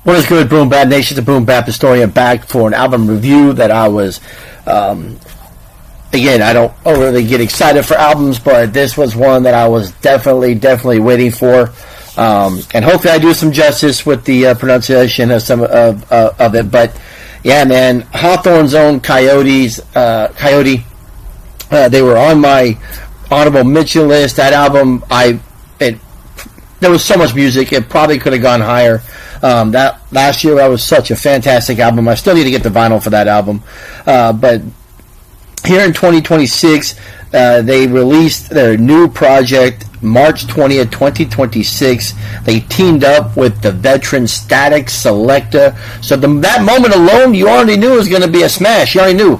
What is good, Boom Bap Nation? The Boom-BapHistorian back for an album review that I was, again, I don't really get excited for albums, but this was one that I was definitely waiting for. And hopefully I do some justice with the pronunciation of some of it. But yeah, man, Hawthorne's own Coyote, they were on my honorable mention list. That album, there was so much music, it probably could have gone higher. That last year that was such a fantastic album. I still need to get the vinyl for that album. But here in 2026, they released their new project March 20th, 2026. They teamed up with the veteran Statik Selektah. So that moment alone, you already knew it was going to be a smash. You already knew.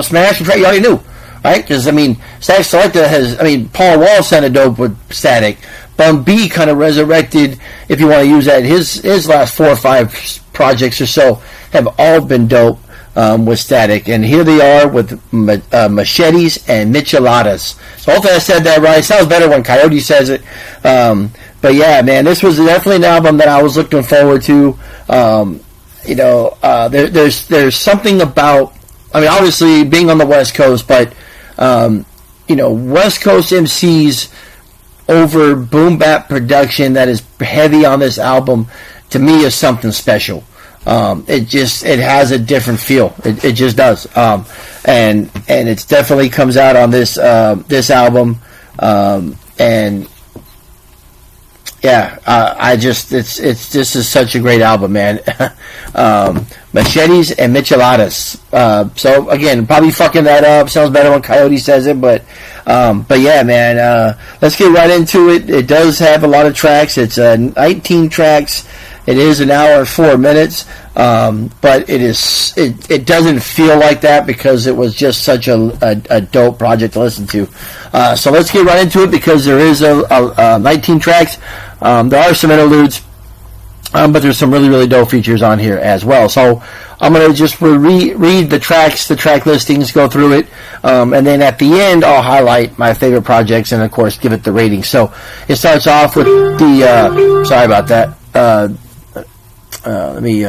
Smash, you already knew. Right? Because, Statik Selektah has, Paul Wall sounded dope with Statik. Bun B kind of resurrected, if you want to use that. His last 4 or 5 projects or so have all been dope with Statik. And here they are with Machetes and Micheladas. So hopefully I said that right. It sounds better when Coyote says it. But yeah, man, this was definitely an album that I was looking forward to. There's something about, obviously being on the West Coast, but West Coast MCs over boom bap production that is heavy on this album, to me, is something special. It has a different feel. It just does. And it definitely comes out on this album. And yeah, this is such a great album, man. Machetes and Micheladas. So again, probably fucking that up. Sounds better when Coyote says it, but yeah, man. Let's get right into it. It does have a lot of tracks. It's 19 tracks. It is an hour and 4 minutes. But it doesn't feel like that because it was just such a dope project to listen to. So let's get right into it because there is a 19 tracks. There are some interludes, but there's some really dope features on here as well. So I'm going to just read the tracks, the track listings, go through it, and then at the end I'll highlight my favorite projects and of course give it the rating. So it starts off with the sorry about that. Let me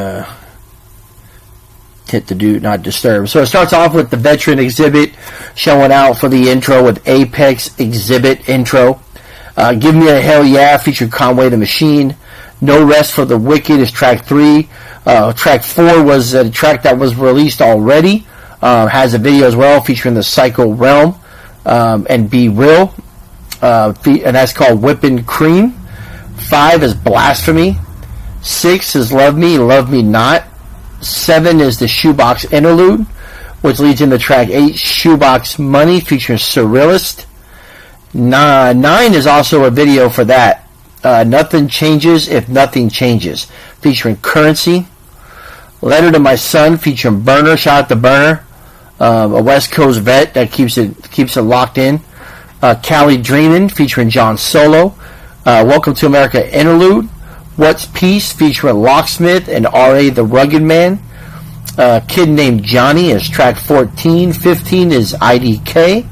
hit the do not disturb. So it starts off with the veteran Exhibit showing out for the intro with Apex Exhibit intro. Give Me a Hell Yeah featured Conway the Machine. No Rest for the Wicked is track 3. Track 4 was a track that was released already. Has a video as well featuring the Psycho Realm and Be Real. And that's called Whippin' Cream. 5 is Blasphemy. 6 is Love Me Not. 7 is the Shoebox Interlude, which leads into track 8, Shoebox Money featuring Surrealist. 9 is also a video for that. Nothing Changes If Nothing Changes featuring Currency. Letter to My Son featuring Burner. Shout out to Burner, a West Coast vet that keeps it locked in. Cali Dreamin' featuring John Solo. Welcome to America Interlude. What's Peace featuring Locksmith and R.A. the Rugged Man. Kid Named Johnny is track 14. 15 is IDK.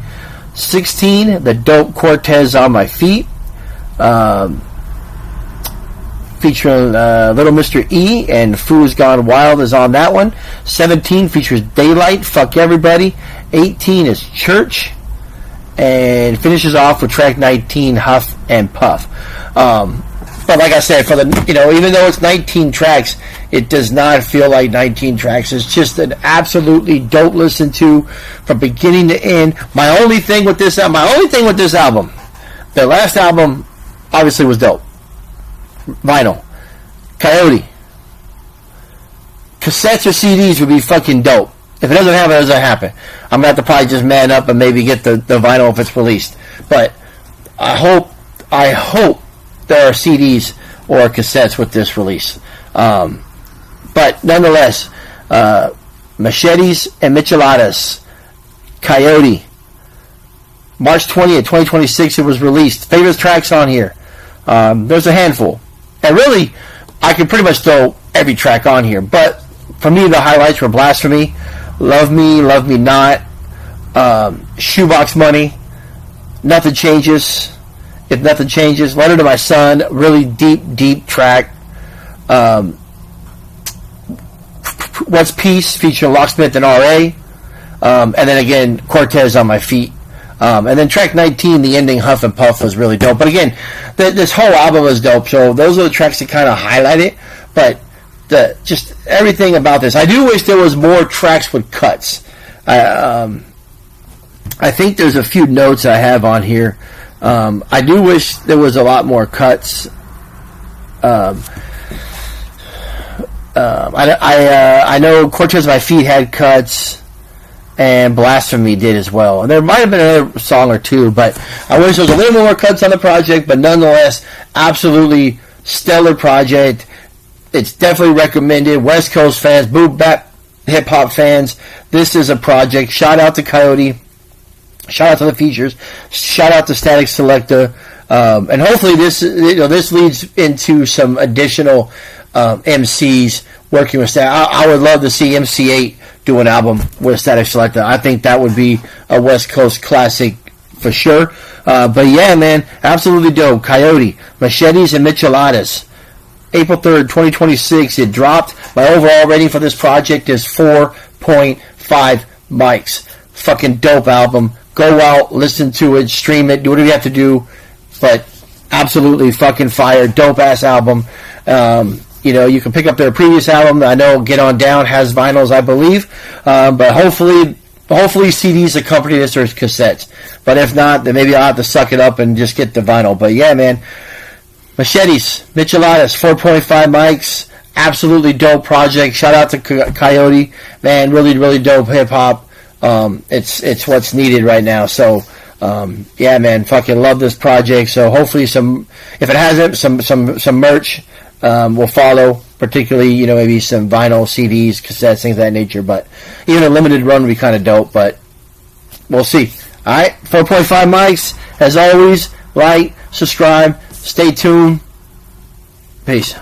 16, The Dope Cortez On My Feet. Featuring Little Mr. E and Foo's Gone Wild is on that one. 17 features Daylight, Fuck Everybody. 18 is Church. And finishes off with track 19, Huff and Puff. But like I said, for the even though it's 19 tracks, it does not feel like 19 tracks. It's just an absolutely dope listen to from beginning to end. My only thing with this album, their last album obviously was dope. Vinyl, Coyote, cassettes or CDs would be fucking dope. If it doesn't happen, it doesn't happen. I'm gonna have to probably just man up and maybe get the vinyl if it's released. But I hope there are CDs or cassettes with this release. But nonetheless, Machetes and Micheladas, Coyote, March 20th, 2026 it was released. Favorite tracks on here. There's a handful. And really, I can pretty much throw every track on here. But for me, the highlights were Blasphemy, Love Me Not, Shoebox Money, Nothing Changes, If Nothing Changes, Letter to My Son, really deep track. What's Peace featuring Locksmith and R.A. And then again, Cortez on My Feet. And then track 19, the ending, Huff and Puff, was really dope. But again, this whole album was dope. So those are the tracks that kind of highlight it. But just everything about this. I do wish there was more tracks with cuts. I think there's a few notes I have on here. I do wish there was a lot more cuts. I know Cortez My Feet had cuts, and Blasphemy did as well. And there might have been another song or two, but I wish there was a little more cuts on the project. But nonetheless, absolutely stellar project. It's definitely recommended. West Coast fans, boom-bap hip-hop fans, this is a project. Shout out to Coyote. Shout out to the features. Shout out to Statik Selektah. And hopefully this leads into some additional MCs working with Statik. I would love to see MC8 do an album with Statik Selektah. I think that would be a West Coast classic for sure. But yeah, man, absolutely dope. Coyote, Machetes and Micheladas. April 3rd, 2026, it dropped. My overall rating for this project is 4.5 mics. Fucking dope album. Go out, listen to it, stream it, do whatever you have to do. But absolutely fucking fire. Dope-ass album. You can pick up their previous album. I know Get On Down has vinyls, I believe. But hopefully CDs accompany this or cassettes. But if not, then maybe I'll have to suck it up and just get the vinyl. But yeah, man. Machetes, Micheladas, 4.5 mics. Absolutely dope project. Shout out to Coyote. Man, really, really dope hip-hop. It's what's needed right now. So, yeah, man, fucking love this project. So hopefully if it hasn't, some merch will follow, particularly, maybe some vinyl, CDs, cassettes, things of that nature. But even a limited run would be kind of dope, but we'll see. All right, 4.5 mics. As always, like, subscribe, stay tuned. Peace.